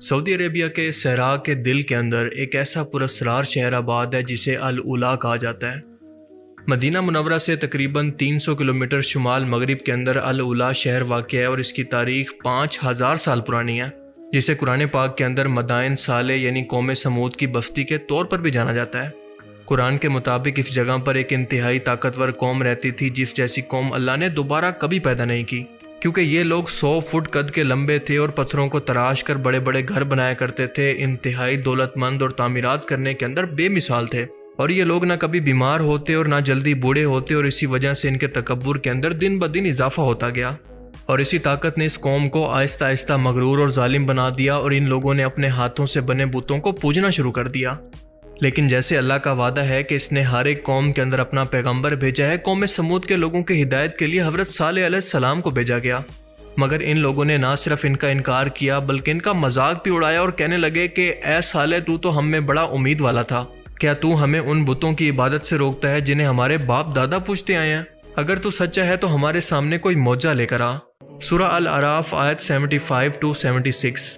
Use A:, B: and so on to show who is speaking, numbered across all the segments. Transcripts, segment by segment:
A: سعودی عربیہ کے صحرا کے دل کے اندر ایک ایسا پراسرار شہر آباد ہے جسے العلا کہا جاتا ہے۔ مدینہ منورہ سے تقریباً 300 کلومیٹر شمال مغرب کے اندر العلا شہر واقع ہے اور اس کی تاریخ 5000 سال پرانی ہے، جسے قرآن پاک کے اندر مدائن صالح یعنی قوم سمود کی بستی کے طور پر بھی جانا جاتا ہے۔ قرآن کے مطابق اس جگہ پر ایک انتہائی طاقتور قوم رہتی تھی جس جیسی قوم اللہ نے دوبارہ کبھی پیدا نہیں کی، کیونکہ یہ لوگ 100 فٹ قد کے لمبے تھے اور پتھروں کو تراش کر بڑے بڑے گھر بنایا کرتے تھے، انتہائی دولت مند اور تعمیرات کرنے کے اندر بے مثال تھے، اور یہ لوگ نہ کبھی بیمار ہوتے اور نہ جلدی بوڑھے ہوتے، اور اسی وجہ سے ان کے تکبر کے اندر دن بدن اضافہ ہوتا گیا، اور اسی طاقت نے اس قوم کو آہستہ آہستہ مغرور اور ظالم بنا دیا، اور ان لوگوں نے اپنے ہاتھوں سے بنے بتوں کو پوجنا شروع کر دیا۔ لیکن جیسے اللہ کا وعدہ ہے کہ اس نے ہر ایک قوم کے اندر اپنا پیغمبر بھیجا ہے، قوم سمود کے لوگوں کی ہدایت کے لیے حضرت صالح علیہ السلام کو بھیجا گیا، مگر ان لوگوں نے نہ صرف ان کا انکار کیا بلکہ ان کا مذاق بھی اڑایا اور کہنے لگے کہ اے صالح، تو ہم میں بڑا امید والا تھا، کیا تو ہمیں ان بتوں کی عبادت سے روکتا ہے جنہیں ہمارے باپ دادا پوجتے آئے ہیں؟ اگر تو سچا ہے تو ہمارے سامنے کوئی معجزہ لے کر آ۔ سورہ الاعراف آیت 75-76۔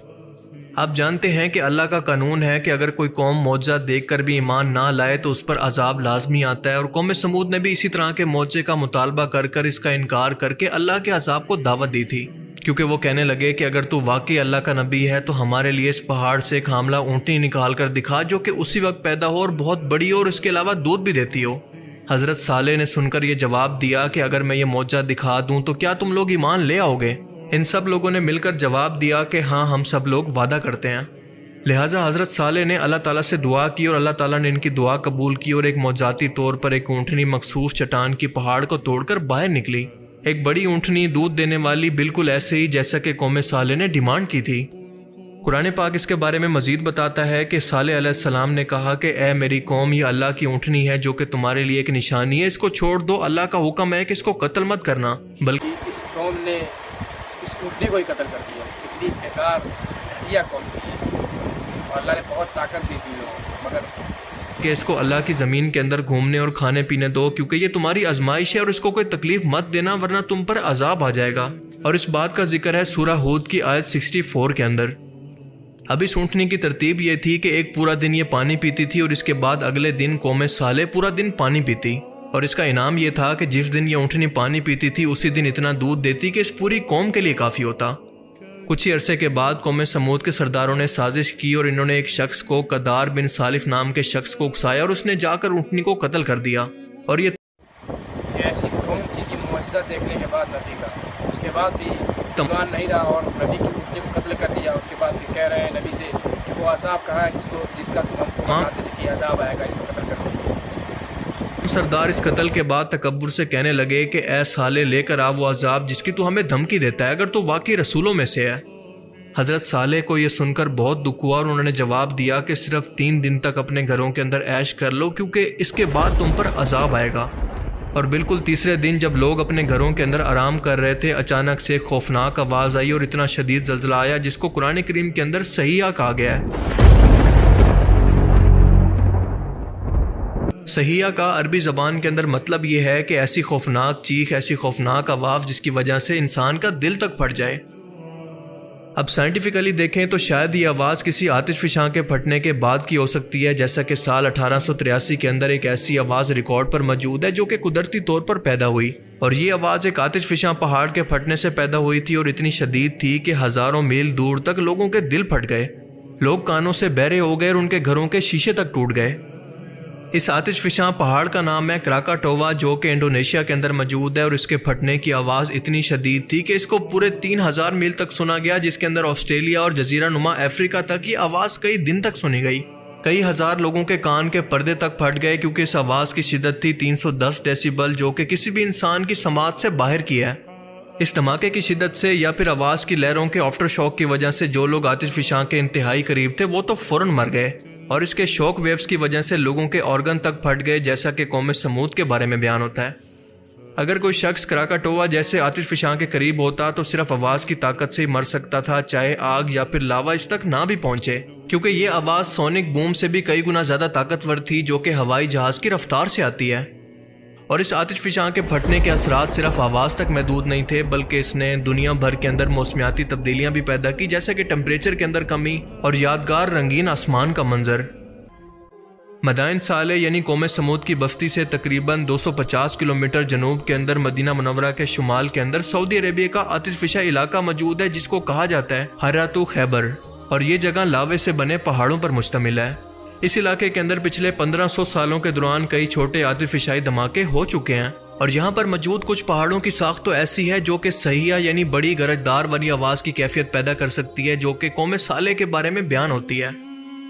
A: آپ جانتے ہیں کہ اللہ کا قانون ہے کہ اگر کوئی قوم معجزہ دیکھ کر بھی ایمان نہ لائے تو اس پر عذاب لازمی آتا ہے، اور قوم سمود نے بھی اسی طرح کے معجزے کا مطالبہ کر کر اس کا انکار کر کے اللہ کے عذاب کو دعوت دی تھی، کیونکہ وہ کہنے لگے کہ اگر تو واقعی اللہ کا نبی ہے تو ہمارے لیے اس پہاڑ سے ایک حاملہ اونٹنی نکال کر دکھا جو کہ اسی وقت پیدا ہو اور بہت بڑی ہو اور اس کے علاوہ دودھ بھی دیتی ہو۔ حضرت صالح نے سن کر یہ جواب دیا کہ اگر میں یہ معجزہ دکھا دوں تو کیا تم لوگ ایمان لے آؤ گے؟ ان سب لوگوں نے مل کر جواب دیا کہ ہاں، ہم سب لوگ وعدہ کرتے ہیں۔ لہٰذا حضرت صالح نے اللہ تعالیٰ سے دعا کی اور اللہ تعالیٰ نے ان کی دعا قبول کی، اور ایک معجزاتی طور پر ایک اونٹنی مخصوص چٹان کی پہاڑ کو توڑ کر باہر نکلی، ایک بڑی اونٹنی دودھ دینے والی، بالکل ایسے ہی جیسا کہ قوم صالح نے ڈیمانڈ کی تھی۔ قرآن پاک اس کے بارے میں مزید بتاتا ہے کہ صالح علیہ السلام نے کہا کہ اے میری قوم، یہ اللہ کی اونٹنی ہے جو کہ تمہارے لیے ایک نشانی ہے، اس کو چھوڑ دو، اللہ کا حکم ہے کہ اس کو قتل مت کرنا، بلکہ
B: اس قوم نے اس اونٹنی کو ہی قتل کر دیا۔ اتنی بیکار گھٹیا قوم تھی، اور اللہ نے بہت طاقت دی تھی لوگوں، مگر
A: کہ اس کو اللہ کی زمین کے اندر گھومنے اور کھانے پینے دو، کیونکہ یہ تمہاری آزمائش ہے، اور اس کو کوئی تکلیف مت دینا ورنہ تم پر عذاب آ جائے گا۔ اور اس بات کا ذکر ہے سورہ ہود کی آیت 64 کے اندر۔ اب اس اونٹنی کی ترتیب یہ تھی کہ ایک پورا دن یہ پانی پیتی تھی، اور اس کے بعد اگلے دن قوم صالح پورا دن پانی پیتی، اور اس کا انعام یہ تھا کہ جس دن یہ اونٹنی پانی پیتی تھی اسی دن اتنا دودھ دیتی کہ اس پوری قوم کے لیے کافی ہوتا۔ کچھ ہی عرصے کے بعد قوم سمود کے سرداروں نے سازش کی، اور انہوں نے ایک شخص کو، قدار بن سالف نام کے شخص کو اکسایا، اور اس نے جا کر اونٹنی کو قتل کر دیا، اور یہ
B: ایسی قوم تھی کہ معجزہ دیکھنے کے بعد نبی کا، اس کے بعد بھی ایمان نہیں رہا اور نبی کی اونٹنی کو قتل کر دیا۔ اس کے بعد پھر کہہ رہے ہیں نبی سے کہ وہ عذاب کہاں ہے جس کا تم ہم کو بتاتے تھے کہ عذاب آئے گا، اس کو قتل کر دیا۔
A: سردار اس قتل کے بعد تکبر سے کہنے لگے کہ اے صالح، لے کر آ وہ عذاب جس کی تو ہمیں دھمکی دیتا ہے، اگر تو واقعی رسولوں میں سے ہے۔ حضرت صالح کو یہ سن کر بہت دکھ ہوا، اور انہوں نے جواب دیا کہ صرف 3 دن تک اپنے گھروں کے اندر عیش کر لو، کیونکہ اس کے بعد تم پر عذاب آئے گا۔ اور بالکل تیسرے دن جب لوگ اپنے گھروں کے اندر آرام کر رہے تھے، اچانک سے ایک خوفناک آواز آئی اور اتنا شدید زلزلہ آیا جس کو قرآن کریم کے اندر صحیحہ کہا گیا ہے۔ صحیحہ کا عربی زبان کے اندر مطلب یہ ہے کہ ایسی خوفناک چیخ، ایسی خوفناک آواز جس کی وجہ سے انسان کا دل تک پھٹ جائے۔ اب سائنٹیفکلی دیکھیں تو شاید یہ آواز کسی آتش فشاں کے پھٹنے کے بعد کی ہو سکتی ہے، جیسا کہ سال 1883 کے اندر ایک ایسی آواز ریکارڈ پر موجود ہے جو کہ قدرتی طور پر پیدا ہوئی، اور یہ آواز ایک آتش فشاں پہاڑ کے پھٹنے سے پیدا ہوئی تھی، اور اتنی شدید تھی کہ ہزاروں میل دور تک لوگوں کے دل پھٹ گئے، لوگ کانوں سے بہرے ہو گئے اور ان کے گھروں کے شیشے تک ٹوٹ گئے۔ اس آتش فشاں پہاڑ کا نام ہے کراکاٹووا، جو کہ انڈونیشیا کے اندر موجود ہے، اور اس کے پھٹنے کی آواز اتنی شدید تھی کہ اس کو پورے 3000 میل تک سنا گیا، جس کے اندر آسٹریلیا اور جزیرہ نما افریقہ تک یہ آواز کئی دن تک سنی گئی۔ کئی ہزار لوگوں کے کان کے پردے تک پھٹ گئے، کیونکہ اس آواز کی شدت تھی 310 ڈیسیبل، جو کہ کسی بھی انسان کی سماعت سے باہر کی ہے۔ اس دھماکے کی شدت سے یا پھر آواز کی لہروں کے آفٹر شاک کی وجہ سے جو لوگ آتش فشاں کے انتہائی قریب تھے وہ تو فوراً مر گئے، اور اس کے شوک ویوز کی وجہ سے لوگوں کے آرگن تک پھٹ گئے، جیسا کہ قوم سمود کے بارے میں بیان ہوتا ہے۔ اگر کوئی شخص کراکاٹووا جیسے آتش فشاں کے قریب ہوتا تو صرف آواز کی طاقت سے ہی مر سکتا تھا، چاہے آگ یا پھر لاوا اس تک نہ بھی پہنچے، کیونکہ یہ آواز سونک بوم سے بھی کئی گنا زیادہ طاقتور تھی جو کہ ہوائی جہاز کی رفتار سے آتی ہے۔ اور اس آتش فشاں کے پھٹنے کے اثرات صرف آواز تک محدود نہیں تھے، بلکہ اس نے دنیا بھر کے اندر موسمیاتی تبدیلیاں بھی پیدا کی، جیسے کہ ٹمپریچر کے اندر کمی اور یادگار رنگین آسمان کا منظر۔ مدائن صالح یعنی قوم سمود کی بستی سے تقریباً 250 کلومیٹر جنوب کے اندر مدینہ منورہ کے شمال کے اندر سعودی عربیہ کا آتش فشاں علاقہ موجود ہے، جس کو کہا جاتا ہے حرۃ خیبر، اور یہ جگہ لاوے سے بنے پہاڑوں پر مشتمل ہے۔ اس علاقے کے اندر پچھلے 1500 سالوں کے دوران کئی چھوٹے آتش فشائی دھماکے ہو چکے ہیں، اور یہاں پر موجود کچھ پہاڑوں کی ساخت تو ایسی ہے جو کہ صحیحہ یعنی بڑی گرجدار والی آواز کی کیفیت پیدا کر سکتی ہے، جو کہ قوم صالح کے بارے میں بیان ہوتی ہے۔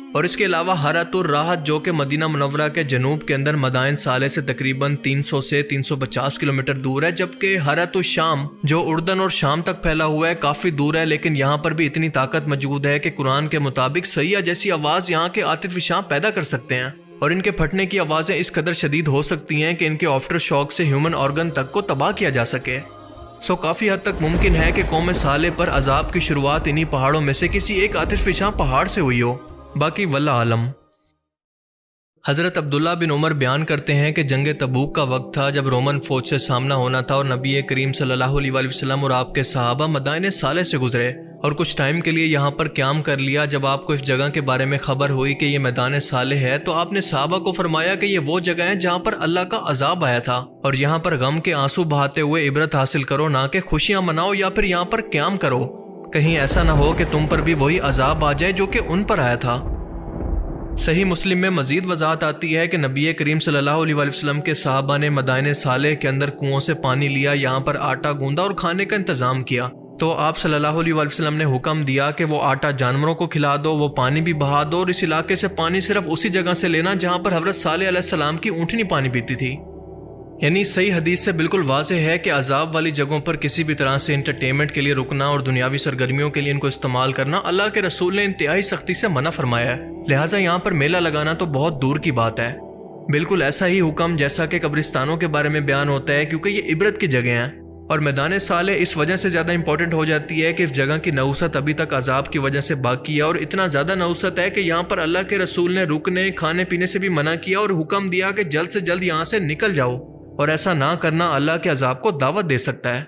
A: اور اس کے علاوہ حرۃ الراحت جو کہ مدینہ منورہ کے جنوب کے اندر مدائن صالح سے تقریباً 300 سے 350 کلومیٹر دور ہے، جبکہ حرۃ الشام جو اردن اور شام تک پھیلا ہوا ہے کافی دور ہے، لیکن یہاں پر بھی اتنی طاقت موجود ہے کہ قرآن کے مطابق صحیحہ جیسی آواز یہاں کے آتش فشاں پیدا کر سکتے ہیں، اور ان کے پھٹنے کی آوازیں اس قدر شدید ہو سکتی ہیں کہ ان کے آفٹر شاک سے ہیومن آرگن تک کو تباہ کیا جا سکے۔ کافی حد تک ممکن ہے کہ قوم صالح پر عذاب کی شروعات انہی پہاڑوں میں سے کسی ایک آتش فشاں پہاڑ سے ہوئی ہو، باقی واللہ عالم۔ حضرت عبداللہ بن عمر بیان کرتے ہیں کہ جنگ تبوک کا وقت تھا جب رومن فوج سے سامنا ہونا تھا، اور نبی کریم صلی اللہ علیہ وآلہ وسلم اور آپ کے صحابہ مدائن صالح سے گزرے اور کچھ ٹائم کے لیے یہاں پر قیام کر لیا۔ جب آپ کو اس جگہ کے بارے میں خبر ہوئی کہ یہ میدان صالح ہے، تو آپ نے صحابہ کو فرمایا کہ یہ وہ جگہ ہے جہاں پر اللہ کا عذاب آیا تھا، اور یہاں پر غم کے آنسو بہاتے ہوئے عبرت حاصل کرو، نہ کہ خوشیاں مناؤ یا پھر یہاں پر قیام کرو، کہیں ایسا نہ ہو کہ تم پر بھی وہی عذاب آ جائے جو کہ ان پر آیا تھا۔ صحیح مسلم میں مزید وضاحت آتی ہے کہ نبی کریم صلی اللہ علیہ وآلہ وسلم کے صحابہ نے مدائن صالح کے اندر کنووں سے پانی لیا، یہاں پر آٹا گوندا اور کھانے کا انتظام کیا، تو آپ صلی اللہ علیہ وآلہ وسلم نے حکم دیا کہ وہ آٹا جانوروں کو کھلا دو، وہ پانی بھی بہا دو، اور اس علاقے سے پانی صرف اسی جگہ سے لینا جہاں پر حضرت صالح علیہ السلام کی اونٹنی پانی پیتی تھی۔ یعنی صحیح حدیث سے بالکل واضح ہے کہ عذاب والی جگہوں پر کسی بھی طرح سے انٹرٹینمنٹ کے لیے رکنا اور دنیاوی سرگرمیوں کے لیے ان کو استعمال کرنا اللہ کے رسول نے انتہائی سختی سے منع فرمایا ہے، لہٰذا یہاں پر میلہ لگانا تو بہت دور کی بات ہے۔ بالکل ایسا ہی حکم جیسا کہ قبرستانوں کے بارے میں بیان ہوتا ہے، کیونکہ یہ عبرت کی جگہ ہیں، اور میدان صالح اس وجہ سے زیادہ امپورٹنٹ ہو جاتی ہے کہ اس جگہ کی نحوست ابھی تک عذاب کی وجہ سے باقی ہے، اور اتنا زیادہ نحوست ہے کہ یہاں پر اللہ کے رسول نے رکنے کھانے پینے سے بھی منع کیا اور حکم دیا کہ جلد سے جلد یہاں سے نکل جاؤ، اور ایسا نہ کرنا اللہ کے عذاب کو دعوت دے سکتا ہے۔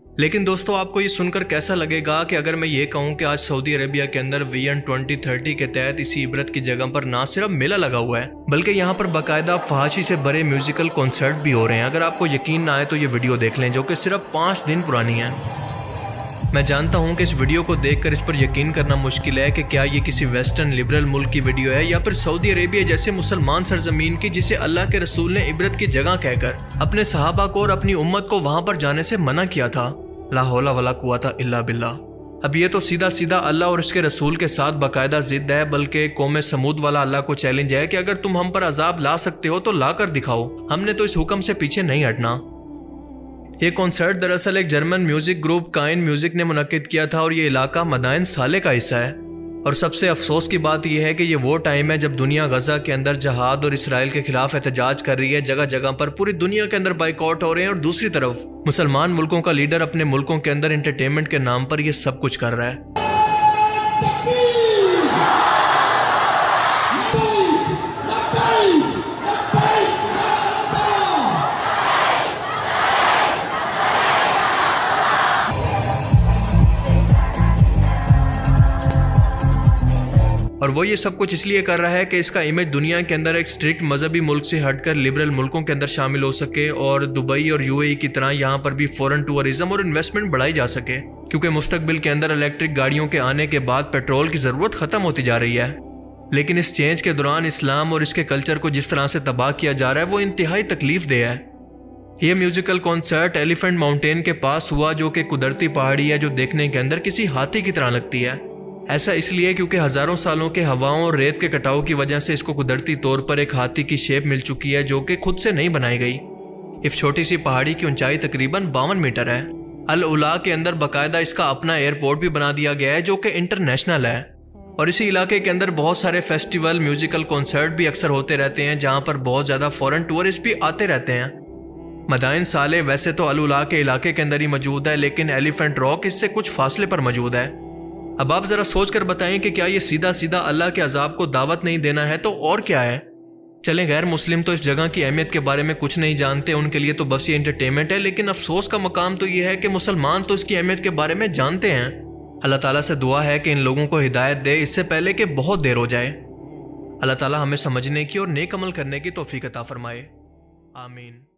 A: لیکن دوستو، آپ کو یہ سن کر کیسا لگے گا کہ اگر میں یہ کہوں کہ آج سعودی عربیہ کے اندر ویژن 2030 کے تحت اسی عبرت کی جگہ پر نہ صرف میلہ لگا ہوا ہے، بلکہ یہاں پر باقاعدہ فحاشی سے بڑے میوزیکل کنسرٹ بھی ہو رہے ہیں۔ اگر آپ کو یقین نہ آئے تو یہ ویڈیو دیکھ لیں، جو کہ صرف 5 دن پرانی ہے۔ میں جانتا ہوں کہ اس ویڈیو کو دیکھ کر اس پر یقین کرنا مشکل ہے کہ کیا یہ کسی ویسٹرن لبرل ملک کی ویڈیو ہے یا پھر سعودی عربیہ جیسے مسلمان سرزمین کی، جسے اللہ کے رسول نے عبرت کی جگہ کہہ کر اپنے صحابہ کو اور اپنی امت کو وہاں پر جانے سے منع کیا تھا۔ لا حول ولا قوت الا باللہ۔ اب یہ تو سیدھا سیدھا اللہ اور اس کے رسول کے ساتھ باقاعدہ ضد ہے، بلکہ قوم سمود والا اللہ کو چیلنج ہے کہ اگر تم ہم پر عذاب لا سکتے ہو تو لا کر دکھاؤ، ہم نے تو اس حکم سے پیچھے نہیں ہٹنا۔ یہ کنسرٹ دراصل ایک جرمن میوزک گروپ کائن میوزک نے منعقد کیا تھا، اور یہ علاقہ مدائن صالح کا حصہ ہے۔ اور سب سے افسوس کی بات یہ ہے کہ یہ وہ ٹائم ہے جب دنیا غزہ کے اندر جہاد اور اسرائیل کے خلاف احتجاج کر رہی ہے، جگہ جگہ پر پوری دنیا کے اندر بائیکاٹ ہو رہے ہیں، اور دوسری طرف مسلمان ملکوں کا لیڈر اپنے ملکوں کے اندر انٹرٹینمنٹ کے نام پر یہ سب کچھ کر رہا ہے۔ اور وہ یہ سب کچھ اس لیے کر رہا ہے کہ اس کا امیج دنیا کے اندر ایک اسٹرکٹ مذہبی ملک سے ہٹ کر لبرل ملکوں کے اندر شامل ہو سکے، اور دبئی اور UAE کی طرح یہاں پر بھی فورن ٹورزم اور انویسٹمنٹ بڑھائی جا سکے، کیونکہ مستقبل کے اندر الیکٹرک گاڑیوں کے آنے کے بعد پیٹرول کی ضرورت ختم ہوتی جا رہی ہے۔ لیکن اس چینج کے دوران اسلام اور اس کے کلچر کو جس طرح سے تباہ کیا جا رہا ہے وہ انتہائی تکلیف دہ ہے۔ یہ میوزیکل کنسرٹ ایلیفنٹ ماؤنٹین کے پاس ہوا، جو کہ قدرتی پہاڑی ہے جو دیکھنے کے اندر کسی ہاتھی کی طرح لگتی ہے۔ ایسا اس لیے کیونکہ ہزاروں سالوں کے ہواؤں اور ریت کے کٹاؤ کی وجہ سے اس کو قدرتی طور پر ایک ہاتھی کی شیپ مل چکی ہے، جو کہ خود سے نہیں بنائی گئی۔ اس چھوٹی سی پہاڑی کی اونچائی تقریباً 52 میٹر ہے۔ العلا کے اندر باقاعدہ اس کا اپنا ایئرپورٹ بھی بنا دیا گیا ہے، جو کہ انٹرنیشنل ہے، اور اسی علاقے کے اندر بہت سارے فیسٹیول میوزیکل کنسرٹ بھی اکثر ہوتے رہتے ہیں، جہاں پر بہت زیادہ فورن ٹورسٹ بھی آتے رہتے ہیں۔ مدائن صالح ویسے تو العلا کے علاقے کے اندر ہی موجود ہے، لیکن ایلیفنٹ راک اس سے کچھ فاصلے پر موجود ہے۔ اب آپ ذرا سوچ کر بتائیں کہ کیا یہ سیدھا سیدھا اللہ کے عذاب کو دعوت نہیں دینا ہے تو اور کیا ہے؟ چلیں غیر مسلم تو اس جگہ کی اہمیت کے بارے میں کچھ نہیں جانتے، ان کے لیے تو بس یہ انٹرٹینمنٹ ہے، لیکن افسوس کا مقام تو یہ ہے کہ مسلمان تو اس کی اہمیت کے بارے میں جانتے ہیں۔ اللہ تعالیٰ سے دعا ہے کہ ان لوگوں کو ہدایت دے اس سے پہلے کہ بہت دیر ہو جائے۔ اللہ تعالیٰ ہمیں سمجھنے کی اور نیک عمل کرنے کی توفیق عطا فرمائے، آمین۔